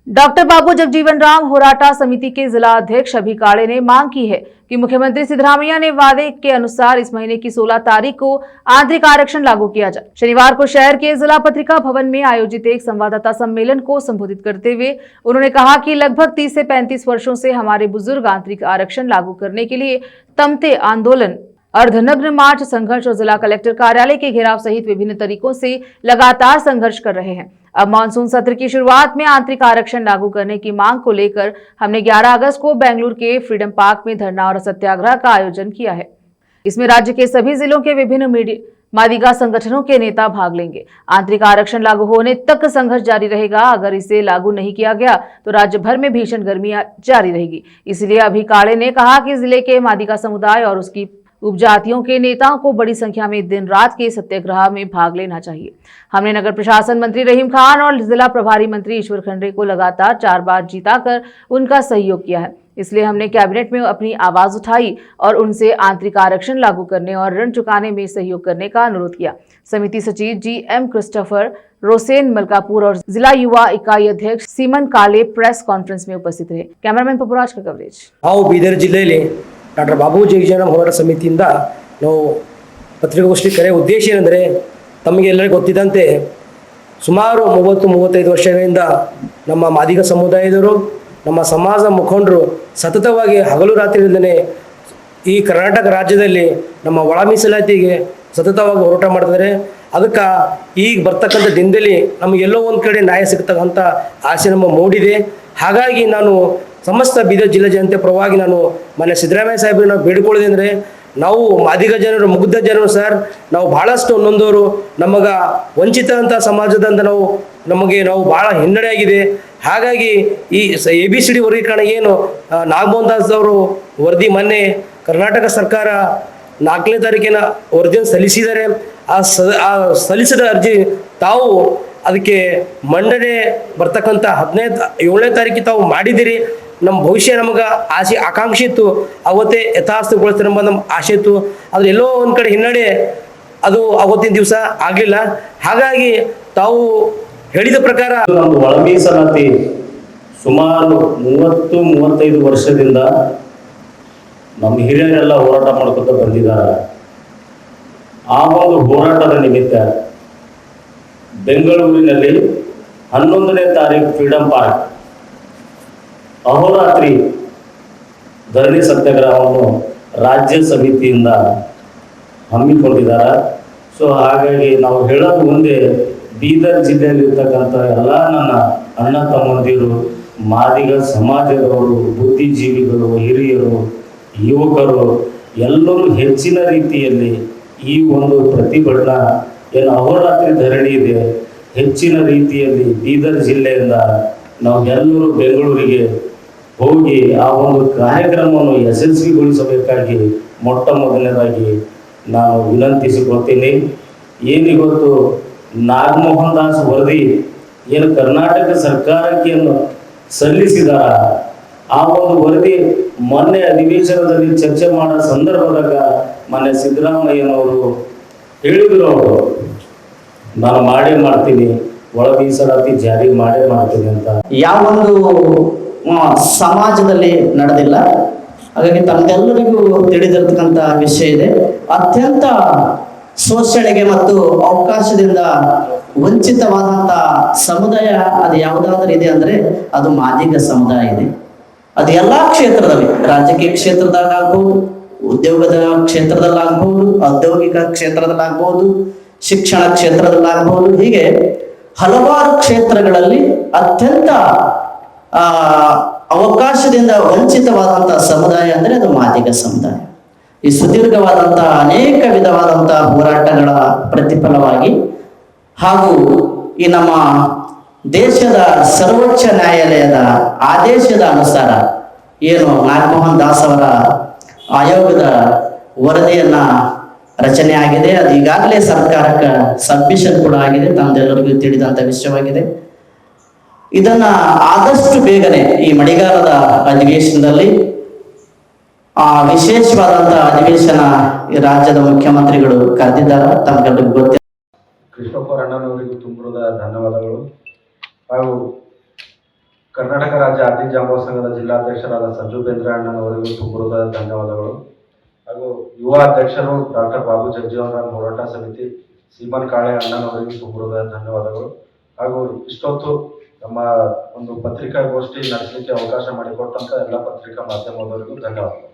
Doctor बाबू जगजीवन राम होराटा समिति के जिला अध्यक्ष अभी काले ने मांग की है कि मुख्यमंत्री सिद्धरामैया ने वादे के अनुसार इस महीने की 16 तारीख को आंतरिक आरक्षण लागू किया जाए। शनिवार को शहर के जिला पत्रिका भवन में आयोजित एक संवाददाता सम्मेलन को संबोधित करते हुए उन्होंने कहा कि लगभग 30 से 35 वर्षों से हमारे बुजुर्ग आंतरिक आरक्षण लागू करने के लिए तमते आंदोलन, अर्धनग्न मार्च, संघर्ष और जिला कलेक्टर कार्यालय के घेराव सहित विभिन्न तरीकों से लगातार संघर्ष कर रहे हैं। अब मानसून सत्र की शुरुआत में आंतरिक आरक्षण लागू करने की मांग को लेकर हमने 11 अगस्त को बेंगलुरु के फ्रीडम पार्क में धरना और सत्याग्रह का आयोजन किया है। इसमें राज्य के सभी जिलों के विभिन्न मादिगा संगठनों के नेता भाग लेंगे। आंतरिक आरक्षण लागू होने तक संघर्ष जारी रहेगा। अगर इसे लागू नहीं किया गया तो राज्य भर में भीषण गर्मी जारी रहेगी। इसलिए अभी काले ने कहा कि जिले के मादिगा समुदाय और उसकी उपजातियों के नेताओं को बड़ी संख्या में दिन रात के सत्याग्रह में भाग लेना चाहिए। हमने नगर प्रशासन मंत्री रहीम खान और जिला प्रभारी मंत्री ईश्वर खंडरे को लगातार 4 बार जीताकर उनका सहयोग किया है। इसलिए हमने कैबिनेट में अपनी आवाज उठाई और उनसे आंतरिक आरक्षण लागू करने और ऋण चुकाने में सहयोग करने का अनुरोध किया। समिति सचिव GM क्रिस्टोफर रोसेन मलकापुर और जिला युवा इकाई अध्यक्ष सीमन काले प्रेस कॉन्फ्रेंस में उपस्थित रहे। कैमरामैन पपुराज का कवरेज। बीदर जिले ಡಾಕ್ಟರ್ ಬಾಬು ಜಗಜೀವನ ಹೋರಾಟ ಸಮಿತಿಯಿಂದ ನಾವು ಪತ್ರಿಕಾಗೋಷ್ಠಿ ಕರೆ ಉದ್ದೇಶ ಏನೆಂದರೆ, ತಮಗೆ ಎಲ್ಲರಿಗೂ ಗೊತ್ತಿದ್ದಂತೆ ಸುಮಾರು 30-35 ವರ್ಷಗಳಿಂದ ನಮ್ಮ ಮಾದಿಗ ಸಮುದಾಯದವರು, ನಮ್ಮ ಸಮಾಜ ಮುಖಂಡರು ಸತತವಾಗಿ ಹಗಲು ರಾತ್ರಿ ಇಲ್ಲದೆ ಈ ಕರ್ನಾಟಕ ರಾಜ್ಯದಲ್ಲಿ ನಮ್ಮ ಒಳ ಮೀಸಲಾತಿಗೆ ಸತತವಾಗಿ ಹೋರಾಟ ಮಾಡ್ತಿದ್ದಾರೆ. ಅದಕ್ಕೆ ಈಗ ಬರ್ತಕ್ಕಂಥ ದಿನದಲ್ಲಿ ನಮಗೆಲ್ಲೋ ಒಂದು ಕಡೆ ನ್ಯಾಯ ಸಿಗ್ತಕ್ಕಂಥ ಆಸೆ ನಮ್ಮ ಮೂಡಿದೆ. ಹಾಗಾಗಿ ನಾನು ಸಮಸ್ತ ಬೀದರ್ ಜಿಲ್ಲಾ ಜನತೆ ಪರವಾಗಿ ನಾನು ಮಾನ್ಯ ಸಿದ್ದರಾಮಯ್ಯ ಸಾಹೇಬರು ನಾವು ಬೇಡಿಕೊಳ್ಳೋದಂದರೆ, ನಾವು ಮಾದಿಗ ಜನರು, ಮುಗ್ಧ ಜನರು ಸರ್, ನಾವು ಭಾಳಷ್ಟು ನೊಂದವರು, ನಮಗೆ ವಂಚಿತ ಅಂತ ಸಮಾಜದಿಂದ ನಾವು ಭಾಳ ಹಿನ್ನಡೆ ಆಗಿದೆ. ಹಾಗಾಗಿ ಈ ABCD ವರ್ಗೀಕರಣ ಏನು ನಾಗಮೋಹನ್ ದಾಸ್ ಅವರು ವರದಿ ಮೊನ್ನೆ ಕರ್ನಾಟಕ ಸರ್ಕಾರ 4ನೇ ತಾರೀಕಿನ ವರದಿಯನ್ನು ಸಲ್ಲಿಸಿದ್ದಾರೆ. ಆ ಸಲ್ಲಿಸಿದ ಅರ್ಜಿ ತಾವು ಅದಕ್ಕೆ ಮಂಡನೆ ಬರ್ತಕ್ಕಂಥ 7ನೇ ತಾರೀಕಿಗೆ ತಾವು ಮಾಡಿದ್ದೀರಿ. ನಮ್ಮ ಭವಿಷ್ಯ ನಮಗೆ ಆಸೆ ಆಕಾಂಕ್ಷೆ ಇತ್ತು, ಅವತ್ತೇ ಯಥಾಸ್ಥಗೊಳಿಸ್ತಾರೆ ಎಂಬ ನಮ್ಮ ಆಸೆ ಇತ್ತು. ಅದು ಎಲ್ಲೋ ಒಂದು ಕಡೆ ಹಿನ್ನಡೆ, ಅದು ಅವತ್ತಿನ ದಿವಸ ಆಗಲಿಲ್ಲ. ಹಾಗಾಗಿ ತಾವು ಹೇಳಿದ ಪ್ರಕಾರ ನಮ್ಮ ಒಳ ಮೀಸಲಾತಿ ಸುಮಾರು 30-35 ವರ್ಷದಿಂದ ನಮ್ಮ ಹಿರಿಯರೆಲ್ಲ ಹೋರಾಟ ಮಾಡ್ಕೊತ ಬಂದಿದ್ದಾರೆ. ಆ ಒಂದು ಹೋರಾಟದ ನಿಮಿತ್ತ ಬೆಂಗಳೂರಿನಲ್ಲಿ 11ನೇ ತಾರೀಕು ಫ್ರೀಡಂ ಪಾರ್ಕ್ ಅಹೋರಾತ್ರಿ ಧರಣಿ ಸತ್ಯಾಗ್ರಹವನ್ನು ರಾಜ್ಯ ಸಮಿತಿಯಿಂದ ಹಮ್ಮಿಕೊಂಡಿದ್ದಾರೆ. ಸೊ ಹಾಗಾಗಿ ನಾವು ಹೇಳೋದು ಒಂದೇ, ಬೀದರ್ ಜಿಲ್ಲೆಯಲ್ಲಿರ್ತಕ್ಕಂಥ ಎಲ್ಲ ನನ್ನ ಅಣ್ಣ ತಮ್ಮಂದಿರು, ಮಾದಿಗ ಸಮಾಜದವರು, ಬುದ್ಧಿಜೀವಿಗಳು, ಹಿರಿಯರು, ಯುವಕರು ಎಲ್ಲರೂ ಹೆಚ್ಚಿನ ರೀತಿಯಲ್ಲಿ ಈ ಒಂದು ಪ್ರತಿಭಟನಾ ಏನು ಅಹೋರಾತ್ರಿ ಧರಣಿ ಇದೆ, ಹೆಚ್ಚಿನ ರೀತಿಯಲ್ಲಿ ಬೀದರ್ ಜಿಲ್ಲೆಯಿಂದ ನಾವು ಎಲ್ಲರೂ ಬೆಂಗಳೂರಿಗೆ ಹೋಗಿ ಆ ಒಂದು ಕಾರ್ಯಕ್ರಮವನ್ನು ಯಶಸ್ವಿಗೊಳಿಸಬೇಕಾಗಿ ಮೊಟ್ಟ ಮೊದಲನೇದಾಗಿ ನಾನು ವಿನಂತಿಸಿಕೊಳ್ತೀನಿ. ಏನಿವತ್ತು ನಾಗಮೋಹನ್ ದಾಸ್ ವರದಿ ಏನು ಕರ್ನಾಟಕ ಸರ್ಕಾರಕ್ಕೆ ಸಲ್ಲಿಸಿದಾರ, ಆ ಒಂದು ವರದಿ ಮೊನ್ನೆ ಅಧಿವೇಶನದಲ್ಲಿ ಚರ್ಚೆ ಮಾಡೋ ಸಂದರ್ಭದಾಗ ಮೊನ್ನೆ ಸಿದ್ದರಾಮಯ್ಯನವರು ಹೇಳಿದ್ರು, ಅವರು ನಾನು ಮಾಡ್ತೀನಿ, ಒಳ ಮೀಸಲಾತಿ ಜಾರಿ ಮಾಡ್ತೀನಿ ಅಂತ. ಯಾವೊಂದು ಸಮಾಜದಲ್ಲಿ ನಡೆದಿಲ್ಲ. ಹಾಗಾಗಿ ತಮಗೆಲ್ಲರಿಗೂ ತಿಳಿದಿರತಕ್ಕಂಥ ವಿಷಯ ಇದೆ. ಅತ್ಯಂತ ಶೋಷಣೆಗೆ ಮತ್ತು ಅವಕಾಶದಿಂದ ವಂಚಿತವಾದಂಥ ಸಮುದಾಯ ಅದು ಯಾವುದಾದ್ರೂ ಇದೆ ಅಂದರೆ ಅದು ಮಾದಿಗ ಸಮುದಾಯ ಇದೆ. ಅದು ಎಲ್ಲ ಕ್ಷೇತ್ರದಲ್ಲಿ, ರಾಜಕೀಯ ಕ್ಷೇತ್ರದಾಗಬಹುದು, ಉದ್ಯೋಗದ ಕ್ಷೇತ್ರದಲ್ಲಾಗಬಹುದು, ಔದ್ಯೋಗಿಕ ಕ್ಷೇತ್ರದಲ್ಲಾಗಬಹುದು, ಶಿಕ್ಷಣ ಕ್ಷೇತ್ರದಲ್ಲಾಗಬಹುದು, ಹೀಗೆ ಹಲವಾರು ಕ್ಷೇತ್ರಗಳಲ್ಲಿ ಅತ್ಯಂತ ಅವಕಾಶದಿಂದ ವಂಚಿತವಾದಂತಹ ಸಮುದಾಯ ಅಂದರೆ ಅದು ಮಾದಿಗ ಸಮುದಾಯ. ಈ ಸುದೀರ್ಘವಾದಂತಹ ಅನೇಕ ವಿಧವಾದಂತಹ ಹೋರಾಟಗಳ ಪ್ರತಿಫಲವಾಗಿ ಹಾಗೂ ಈ ನಮ್ಮ ದೇಶದ ಸರ್ವೋಚ್ಚ ನ್ಯಾಯಾಲಯದ ಆದೇಶದ ಅನುಸಾರ ಏನು ನಾಗಮೋಹನ್ ದಾಸ್ ಅವರ ಆಯೋಗದ ವರದಿಯನ್ನ ರಚನೆ ಆಗಿದೆ. ಅದು ಈಗಾಗಲೇ ಸರ್ಕಾರಕ್ಕೆ ಸಬ್ಮಿಷನ್ ಕೂಡ ಆಗಿದೆ, ತಮ್ಮೆಲ್ಲರಿಗೂ ತಿಳಿದಂತ ವಿಷಯವಾಗಿದೆ. ಇದನ್ನ ಆದಷ್ಟು ಬೇಗನೆ ಈ ಮಳೆಗಾಲದ ಅಧಿವೇಶನದಲ್ಲಿ ವಿಶೇಷವಾದಂತಹ ಅಧಿವೇಶನ ಈ ರಾಜ್ಯದ ಮುಖ್ಯಮಂತ್ರಿಗಳು ಕರೆದಿದ್ದಾರೆ, ತಮ್ಮೆಲ್ಲರಿಗೂ ಗೊತ್ತಿದೆ. ಕ್ರಿಸ್ಟೋಫರ್ ಅಣ್ಣನವರಿಗೂ ತುಂಬುರದ ಧನ್ಯವಾದಗಳು. ಹಾಗೂ ಕರ್ನಾಟಕ ರಾಜ್ಯ ಆದಿ ಜಾಂಬವ ಸಂಘದ ಜಿಲ್ಲಾಧ್ಯಕ್ಷರಾದ ಸಂಜು ಬೇಂದ್ರೆ ಅಣ್ಣನವರಿಗೂ ತುಂಬುರದ ಧನ್ಯವಾದಗಳು. ಹಾಗೂ ಯುವ ಅಧ್ಯಕ್ಷರು ಡಾಕ್ಟರ್ ಬಾಬು ಜಗಜೀವನ್ ರಾಮ್ ಹೋರಾಟ ಸಮಿತಿ ಸೀಮನ್ ಕಾಳೆ ಅಣ್ಣನವರಿಗೂ ತುಂಬುರದ ಧನ್ಯವಾದಗಳು. ಹಾಗೂ ಇಷ್ಟೊತ್ತು ನಮ್ಮ ಒಂದು ಪತ್ರಿಕಾಗೋಷ್ಠಿ ನಡೆಸಲಿಕ್ಕೆ ಅವಕಾಶ ಮಾಡಿಕೊಟ್ಟಂತ ಎಲ್ಲ ಪತ್ರಿಕಾ ಮಾಧ್ಯಮದವರಿಗೂ ಧನ್ಯವಾದಗಳು.